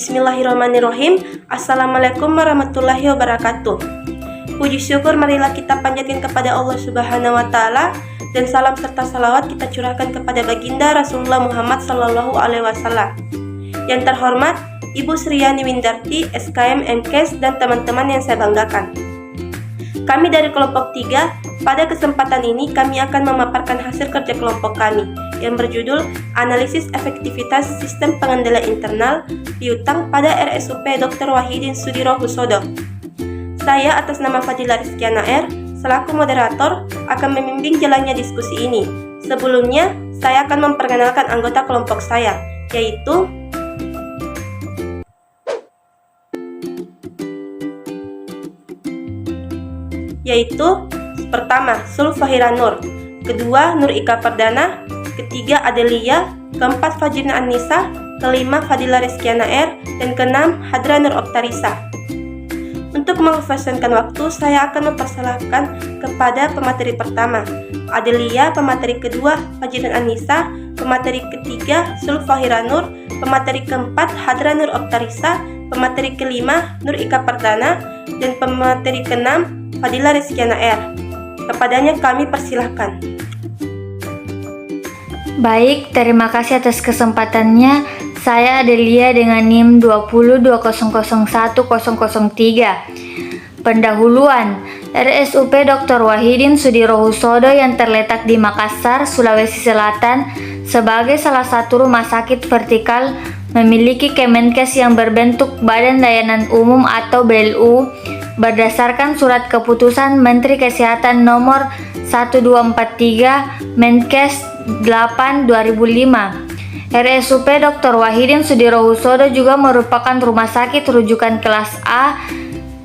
Bismillahirrahmanirrahim. Assalamualaikum warahmatullahi wabarakatuh. Puji syukur marilah kita panjatkan kepada Allah Subhanahu wa Ta'ala, dan salam serta salawat kita curahkan kepada baginda Rasulullah Muhammad Sallallahu Alaihi Wasallam. Yang terhormat Ibu Sriani Windarti, SKM MKes, dan teman-teman yang saya banggakan. Kami dari kelompok 3, pada kesempatan ini kami akan memaparkan hasil kerja kelompok kami yang berjudul Analisis Efektivitas Sistem Pengendalian Internal Piutang pada RSUP Dr. Wahidin Sudirohusodo. Saya atas nama Fadila Rizkiana R, selaku moderator, akan membimbing jalannya diskusi ini. Sebelumnya, saya akan memperkenalkan anggota kelompok saya, yaitu pertama, Sulfahira Nur, kedua, Nur Ika Perdana, ketiga, Adelia, keempat, Fajrina Annisa, kelima, Fadila Rizkiana R, dan keenam, Hadra Nur Oktarisa. Untuk mengefisienkan waktu, saya akan mempersilahkan kepada pemateri pertama, Adelia, pemateri kedua, Fajrina Annisa, pemateri ketiga, Sulfahira Nur, pemateri keempat, Hadra Nur Oktarisa, pemateri kelima, Nur Ika Perdana, dan pemateri keenam, Fadila Rizkiana R. Kepadanya kami persilahkan. Baik, terima kasih atas kesempatannya. Saya Adelia dengan NIM 2020010003. Pendahuluan, RSUP Dr. Wahidin Sudirohusodo yang terletak di Makassar, Sulawesi Selatan sebagai salah satu rumah sakit vertikal memiliki Kemenkes yang berbentuk Badan Layanan Umum atau BLU berdasarkan Surat Keputusan Menteri Kesehatan Nomor 1243 Menkes 8/2005. RSUP Dr. Wahidin Sudirohusodo juga merupakan rumah sakit rujukan kelas A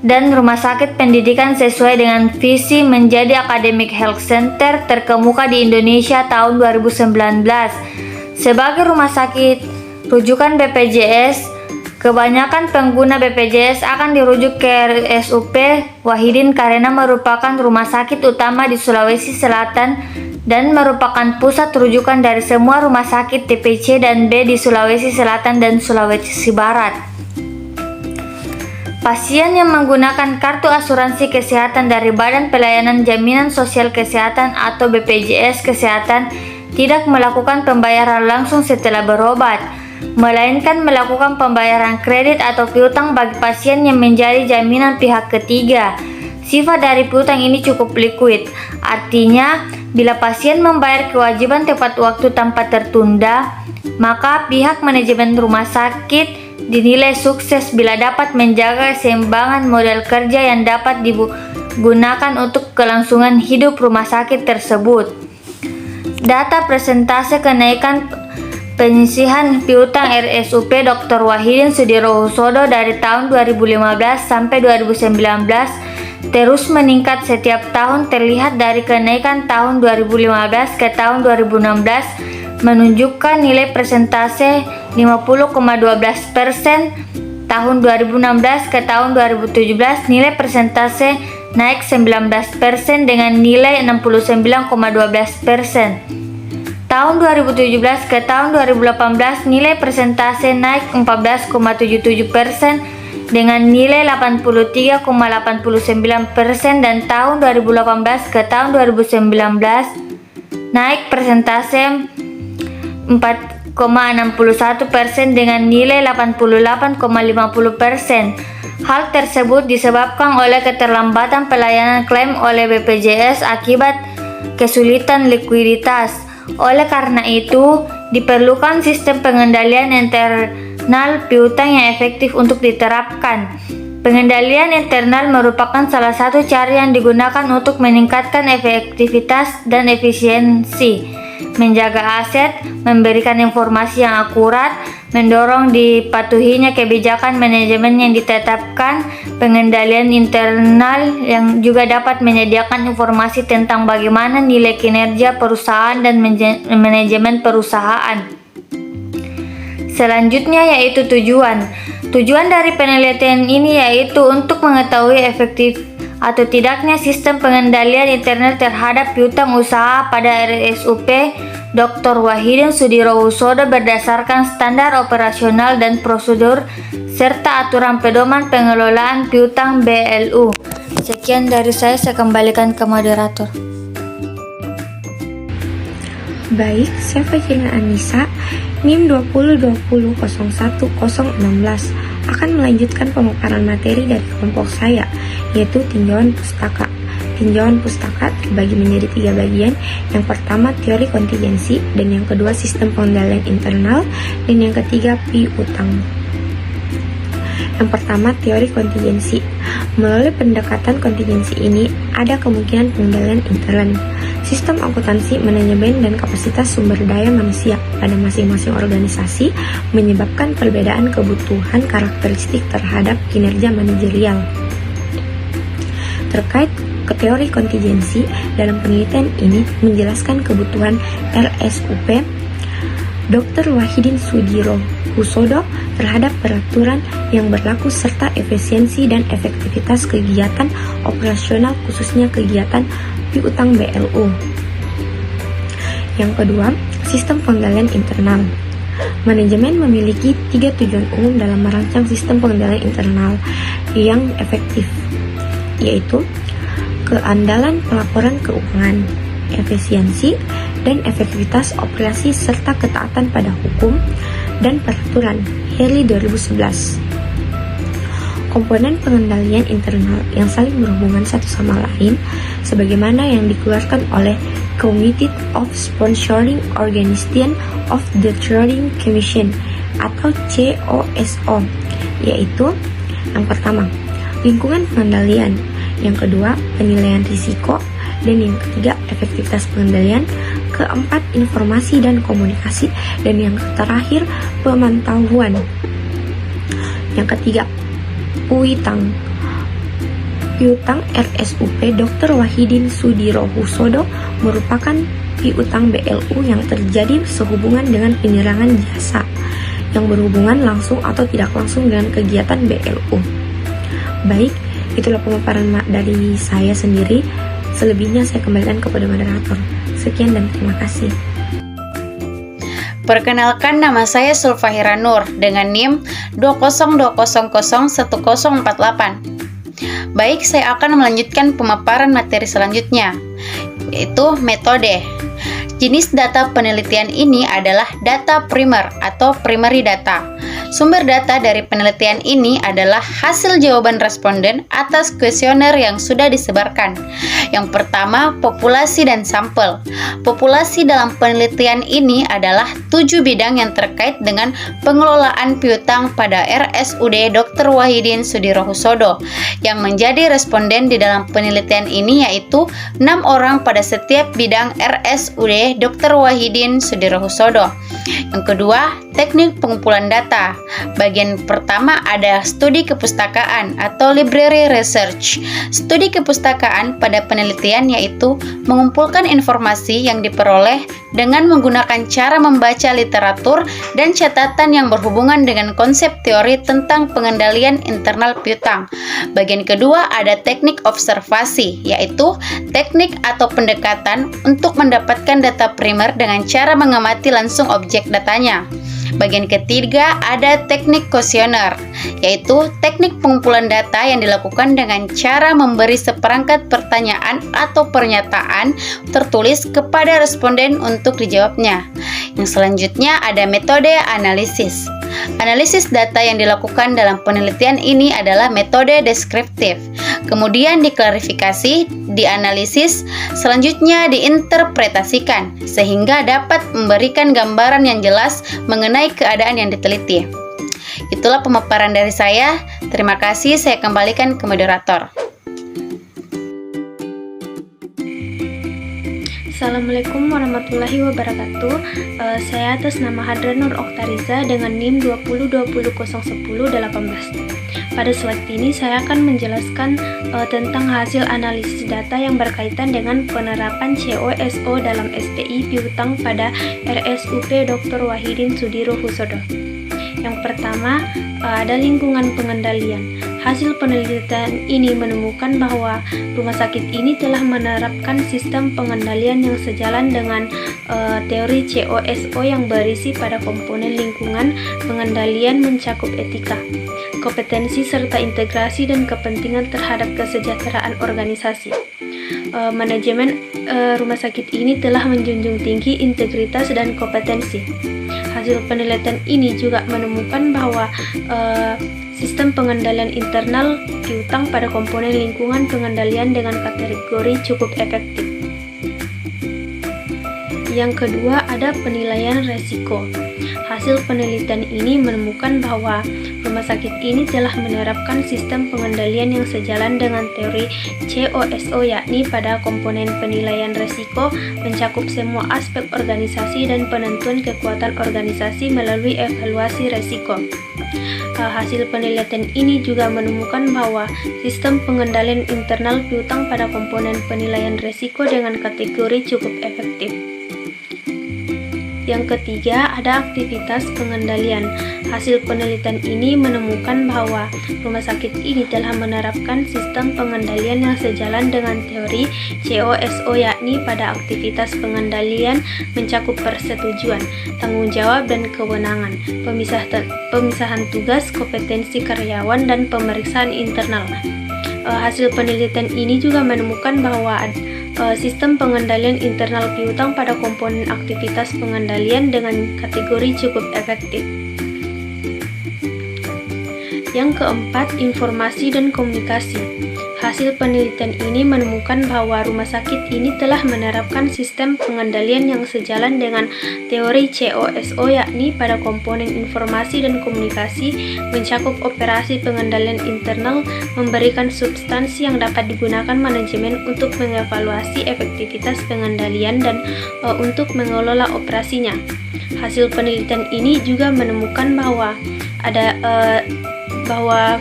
dan rumah sakit pendidikan sesuai dengan visi menjadi Academic Health Center terkemuka di Indonesia tahun 2019. Sebagai rumah sakit rujukan BPJS, kebanyakan pengguna BPJS akan dirujuk ke RSUP Wahidin karena merupakan rumah sakit utama di Sulawesi Selatan dan merupakan pusat rujukan dari semua rumah sakit tipe C dan B di Sulawesi Selatan dan Sulawesi Barat. Pasien yang menggunakan kartu asuransi kesehatan dari Badan Pelayanan Jaminan Sosial Kesehatan atau BPJS Kesehatan tidak melakukan pembayaran langsung setelah berobat, melainkan melakukan pembayaran kredit atau piutang bagi pasien yang menjadi jaminan pihak ketiga. Sifat dari piutang ini cukup liquid, artinya bila pasien membayar kewajiban tepat waktu tanpa tertunda, maka pihak manajemen rumah sakit dinilai sukses bila dapat menjaga keseimbangan modal kerja yang dapat digunakan untuk kelangsungan hidup rumah sakit tersebut. Data persentase kenaikan penyisihan piutang RSUP Dr. Wahidin Sudirohusodo dari tahun 2015 sampai 2019 terus meningkat setiap tahun, terlihat dari kenaikan tahun 2015 ke tahun 2016 menunjukkan nilai persentase 50,12%, tahun 2016 ke tahun 2017 nilai persentase naik 19% dengan nilai 69,12%. Tahun 2017 ke tahun 2018 nilai persentase naik 14,77% dengan nilai 83,89%, dan tahun 2018 ke tahun 2019 naik persentase 4,61% dengan nilai 88,50%. Hal tersebut disebabkan oleh keterlambatan pelayanan klaim oleh BPJS akibat kesulitan likuiditas. Oleh karena itu, diperlukan sistem pengendalian internal piutang yang efektif untuk diterapkan. Pengendalian internal merupakan salah satu cara yang digunakan untuk meningkatkan efektivitas dan efisiensi, menjaga aset, memberikan informasi yang akurat, mendorong dipatuhinya kebijakan manajemen yang ditetapkan. Pengendalian internal yang juga dapat menyediakan informasi tentang bagaimana nilai kinerja perusahaan dan manajemen perusahaan. Selanjutnya yaitu tujuan. Tujuan dari penelitian ini yaitu untuk mengetahui efektif atau tidaknya sistem pengendalian internal terhadap piutang usaha pada RSUP Dr. Wahidin Sudirohusodo berdasarkan standar operasional dan prosedur serta aturan pedoman pengelolaan piutang BLU. Sekian dari saya kembalikan ke moderator. Baik, saya Fajrina Anissa, NIM 2020010016 akan melanjutkan pemaparan materi dari kelompok saya, yaitu tinjauan pustaka. Tinjauan pustaka terbagi menjadi 3 bagian. Yang pertama teori kontingensi, dan yang kedua sistem pengendalian internal, dan yang ketiga piutang. Yang pertama teori kontingensi. Melalui pendekatan kontingensi ini ada kemungkinan pengendalian intern, sistem akuntansi, manajemen, dan kapasitas sumber daya manusia pada masing-masing organisasi, menyebabkan perbedaan kebutuhan karakteristik terhadap kinerja manajerial. Terkait ke teori kontingensi, dalam penelitian ini menjelaskan kebutuhan RSUP Dr. Wahidin Sudirohusodo terhadap peraturan yang berlaku serta efisiensi dan efektivitas kegiatan operasional, khususnya kegiatan piutang BLU. Yang kedua, sistem pengendalian internal. Manajemen memiliki 3 tujuan umum dalam merancang sistem pengendalian internal yang efektif, yaitu keandalan pelaporan keuangan, efisiensi dan efektivitas operasi, serta ketaatan pada hukum dan peraturan Herli 2011. Komponen pengendalian internal yang saling berhubungan satu sama lain sebagaimana yang dikeluarkan oleh Committee of Sponsoring Organization of the Turing Commission atau COSO, yaitu yang pertama, lingkungan pengendalian, yang kedua, penilaian risiko, dan yang ketiga, efektivitas pengendalian, keempat, informasi dan komunikasi, dan yang terakhir, pemantauan. Yang ketiga, piutang. Piutang RSUP Dr. Wahidin Sudirohusodo merupakan piutang BLU yang terjadi sehubungan dengan penyerahan jasa yang berhubungan langsung atau tidak langsung dengan kegiatan BLU. Baik, itulah pemaparan dari saya sendiri. Selebihnya saya kembalikan kepada moderator. Sekian dan terima kasih. Perkenalkan, nama saya Sulfahira Nur dengan NIM 2020001048. Baik, saya akan melanjutkan pemaparan materi selanjutnya, yaitu metode. Jenis data penelitian ini adalah data primer atau primary data. Sumber data dari penelitian ini adalah hasil jawaban responden atas kuesioner yang sudah disebarkan. Yang pertama, populasi dan sampel. Populasi dalam penelitian ini adalah 7 bidang yang terkait dengan pengelolaan piutang pada RSUD Dr. Wahidin Sudirohusodo. Yang menjadi responden di dalam penelitian ini yaitu 6 orang pada setiap bidang RSUD Dr. Wahidin Sudirohusodo. Yang kedua, teknik pengumpulan data. Bagian pertama ada studi kepustakaan atau library research. Studi kepustakaan pada penelitian yaitu mengumpulkan informasi yang diperoleh dengan menggunakan cara membaca literatur dan catatan yang berhubungan dengan konsep teori tentang pengendalian internal piutang. Bagian kedua ada teknik observasi, yaitu teknik atau pendekatan untuk mendapatkan data primer dengan cara mengamati langsung objek datanya. Bagian ketiga ada teknik kuesioner, yaitu teknik pengumpulan data yang dilakukan dengan cara memberi seperangkat pertanyaan atau pernyataan tertulis kepada responden untuk dijawabnya. Yang selanjutnya ada metode analisis. Analisis data yang dilakukan dalam penelitian ini adalah metode deskriptif, kemudian diklarifikasi, dianalisis, selanjutnya diinterpretasikan, sehingga dapat memberikan gambaran yang jelas mengenai keadaan yang diteliti. Itulah pemaparan dari saya. Terima kasih, saya kembalikan ke moderator. Assalamualaikum warahmatullahi wabarakatuh. Saya atas nama Hadra Nur Oktariza dengan NIM 2020011018. Pada slide ini saya akan menjelaskan tentang hasil analisis data yang berkaitan dengan penerapan COSO dalam SPI piutang pada RSUP Dr. Wahidin Sudirohusodo. Yang pertama ada lingkungan pengendalian. Hasil penelitian ini menemukan bahwa rumah sakit ini telah menerapkan sistem pengendalian yang sejalan dengan teori COSO yang berisi pada komponen lingkungan. Pengendalian mencakup etika, kompetensi serta integrasi dan kepentingan terhadap kesejahteraan organisasi. Manajemen rumah sakit ini telah menjunjung tinggi integritas dan kompetensi. Hasil penelitian ini juga menemukan bahwa sistem pengendalian internal piutang pada komponen lingkungan pengendalian dengan kategori cukup efektif. Yang kedua, ada penilaian resiko. Hasil penelitian ini menemukan bahwa rumah sakit ini telah menerapkan sistem pengendalian yang sejalan dengan teori COSO, yakni pada komponen penilaian resiko mencakup semua aspek organisasi dan penentuan kekuatan organisasi melalui evaluasi resiko. Hasil penelitian ini juga menemukan bahwa sistem pengendalian internal piutang pada komponen penilaian resiko dengan kategori cukup efektif. Yang ketiga, ada aktivitas pengendalian. Hasil penelitian ini menemukan bahwa rumah sakit ini telah menerapkan sistem pengendalian yang sejalan dengan teori COSO, yakni pada aktivitas pengendalian mencakup persetujuan, tanggung jawab dan kewenangan, pemisahan tugas, kompetensi karyawan, dan pemeriksaan internal. Hasil penelitian ini juga menemukan bahwa sistem pengendalian internal piutang pada komponen aktivitas pengendalian dengan kategori cukup efektif. Yang keempat, informasi dan komunikasi. Hasil penelitian ini menemukan bahwa rumah sakit ini telah menerapkan sistem pengendalian yang sejalan dengan teori COSO, yakni pada komponen informasi dan komunikasi mencakup operasi pengendalian internal, memberikan substansi yang dapat digunakan manajemen untuk mengevaluasi efektivitas pengendalian dan untuk mengelola operasinya. Hasil penelitian ini juga menemukan bahwa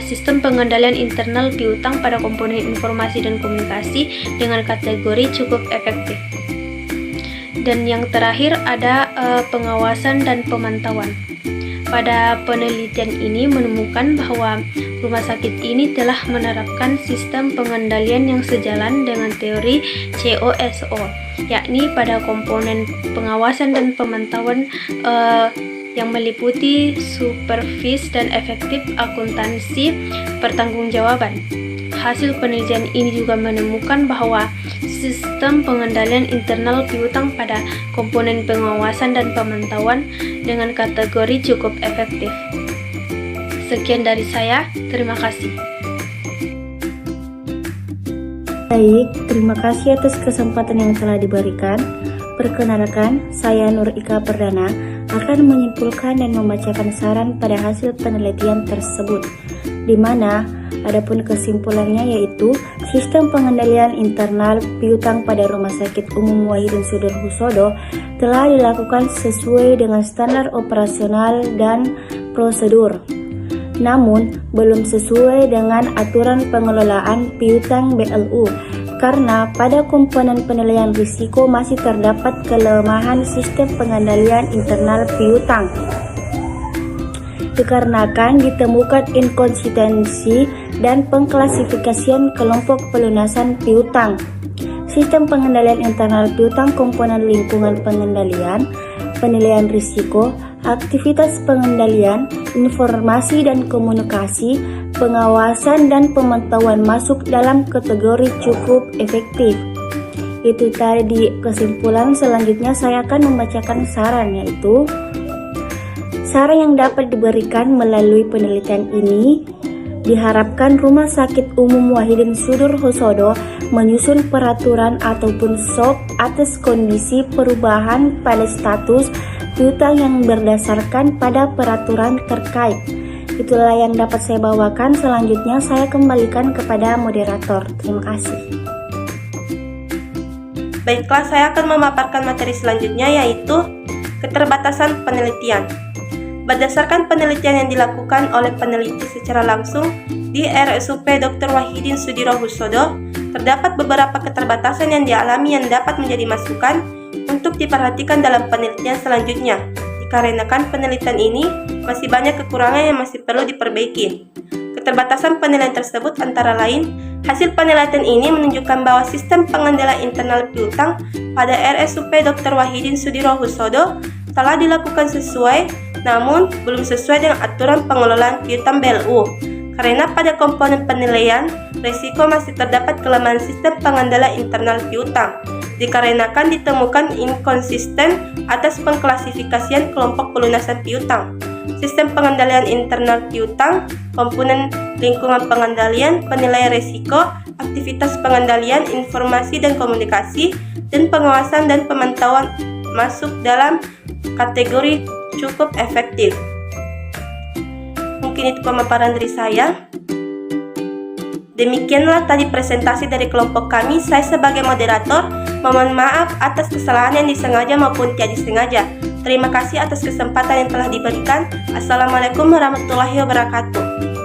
sistem pengendalian internal piutang pada komponen informasi dan komunikasi dengan kategori cukup efektif. Dan yang terakhir ada pengawasan dan pemantauan. Pada penelitian ini menemukan bahwa rumah sakit ini telah menerapkan sistem pengendalian yang sejalan dengan teori COSO, yakni pada komponen pengawasan dan pemantauan yang meliputi supervisi dan efektif akuntansi pertanggungjawaban. Hasil penelitian ini juga menemukan bahwa sistem pengendalian internal piutang pada komponen pengawasan dan pemantauan dengan kategori cukup efektif. Sekian dari saya, terima kasih. Baik, terima kasih atas kesempatan yang telah diberikan. Perkenalkan, saya Nur Ika Perdana akan menyimpulkan dan membacakan saran pada hasil penelitian tersebut, di mana adapun kesimpulannya yaitu sistem pengendalian internal piutang pada Rumah Sakit Umum Wahidin Sudirohusodo telah dilakukan sesuai dengan standar operasional dan prosedur. Namun, belum sesuai dengan aturan pengelolaan piutang BLU karena pada komponen penilaian risiko masih terdapat kelemahan sistem pengendalian internal piutang. Dikarenakan ditemukan inkonsistensi dan pengklasifikasian kelompok pelunasan piutang. Sistem pengendalian internal piutang komponen lingkungan pengendalian, penilaian risiko, aktivitas pengendalian, informasi dan komunikasi, pengawasan dan pemantauan masuk dalam kategori cukup efektif. Itu tadi kesimpulan. Selanjutnya saya akan membacakan saran, yaitu saran yang dapat diberikan melalui penelitian ini. Diharapkan Rumah Sakit Umum Wahidin Sudirohusodo menyusun peraturan ataupun SOP atas kondisi perubahan pada status piutang yang berdasarkan pada peraturan terkait. Itulah yang dapat saya bawakan. Selanjutnya saya kembalikan kepada moderator. Terima kasih. Baiklah, saya akan memaparkan materi selanjutnya, yaitu keterbatasan penelitian. Berdasarkan penelitian yang dilakukan oleh peneliti secara langsung di RSUP Dr. Wahidin Sudirohusodo, terdapat beberapa keterbatasan yang dialami yang dapat menjadi masukan untuk diperhatikan dalam penelitian selanjutnya, dikarenakan penelitian ini masih banyak kekurangan yang masih perlu diperbaiki. Keterbatasan penilaian tersebut antara lain, hasil penelitian ini menunjukkan bahwa sistem pengendalian internal piutang pada RSUP Dr. Wahidin Sudirohusodo telah dilakukan sesuai, namun belum sesuai dengan aturan pengelolaan piutang BLU. Karena pada komponen penilaian, risiko masih terdapat kelemahan sistem pengendalian internal piutang, dikarenakan ditemukan inkonsisten atas pengklasifikasian kelompok pelunasan piutang. Sistem pengendalian internal piutang, komponen lingkungan pengendalian, penilaian risiko, aktivitas pengendalian, informasi dan komunikasi, dan pengawasan dan pemantauan masuk dalam kategori cukup efektif. Mungkin itu pemaparan dari saya. Demikianlah tadi presentasi dari kelompok kami. Saya sebagai moderator mohon maaf atas kesalahan yang disengaja maupun tidak disengaja. Terima kasih atas kesempatan yang telah diberikan. Assalamualaikum warahmatullahi wabarakatuh.